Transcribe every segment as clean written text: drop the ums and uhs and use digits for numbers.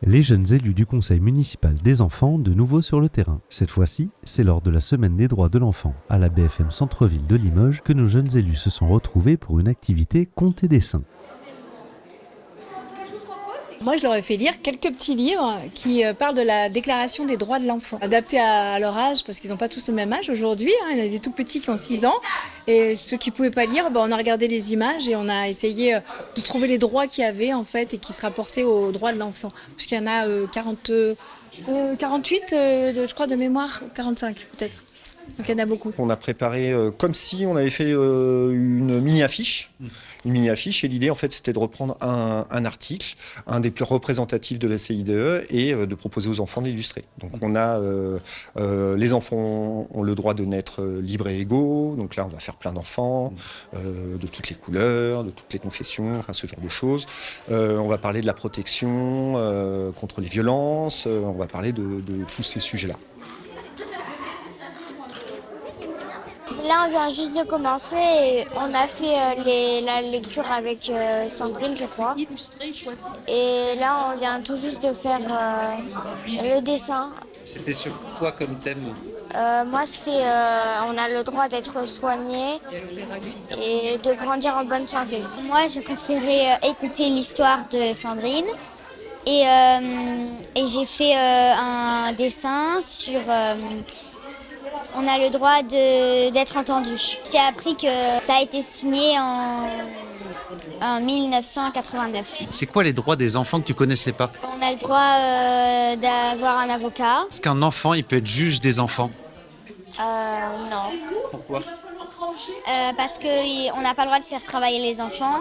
Les jeunes élus du conseil municipal des enfants de nouveau sur le terrain. Cette fois-ci, c'est lors de la semaine des droits de l'enfant à la BFM Centre-Ville de Limoges que nos jeunes élus se sont retrouvés pour une activité conte et dessin. Moi, je leur ai fait lire quelques petits livres qui parlent de la déclaration des droits de l'enfant, adaptés à leur âge, parce qu'ils n'ont pas tous le même âge aujourd'hui. Il y en a des tout petits qui ont 6 ans. Et ceux qui ne pouvaient pas lire, on a regardé les images et on a essayé de trouver les droits qu'il y avait en fait, et qui se rapportaient aux droits de l'enfant. Parce qu'il y en a 48, je crois, de mémoire, 45 peut-être. Donc il y en a beaucoup. On a préparé comme si on avait fait une mini-affiche. Une mini-affiche, et l'idée en fait c'était de reprendre un article, un des plus représentatifs de la CIDE, et de proposer aux enfants d'illustrer. Donc on a les enfants ont le droit de naître libres et égaux. Donc là on va faire plein d'enfants de toutes les couleurs, de toutes les confessions, enfin ce genre de choses. On va parler de la protection contre les violences. On va parler de tous ces sujets-là. Là, on vient juste de commencer et on a fait la lecture avec Sandrine, je crois. Et là, on vient tout juste de faire le dessin. C'était sur quoi comme thème? Moi, c'était on a le droit d'être soigné et de grandir en bonne santé. Moi, j'ai préféré écouter l'histoire de Sandrine et, j'ai fait un dessin sur on a le droit d'être entendu. J'ai appris que ça a été signé en 1989. C'est quoi les droits des enfants que tu connaissais pas? On a le droit d'avoir un avocat. Est-ce qu'un enfant, il peut être juge des enfants? Non. Pourquoi? Parce qu'on n'a pas le droit de faire travailler les enfants.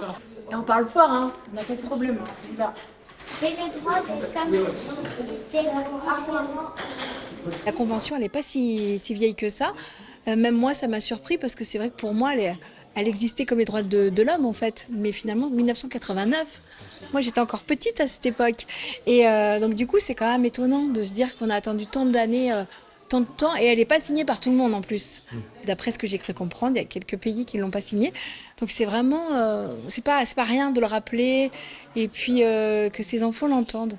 Et on parle fort, hein. On n'a pas de problème. Là. J'ai le droit d'être comme La convention, elle n'est pas si vieille que ça. Même moi, ça m'a surpris parce que c'est vrai que pour moi, elle existait comme les droits de l'homme en fait. Mais finalement, 1989, moi j'étais encore petite à cette époque. Et donc du coup, c'est quand même étonnant de se dire qu'on a attendu tant d'années, tant de temps. Et elle n'est pas signée par tout le monde en plus. D'après ce que j'ai cru comprendre, il y a quelques pays qui ne l'ont pas signée. Donc c'est vraiment, c'est pas rien de le rappeler et puis que ces enfants l'entendent.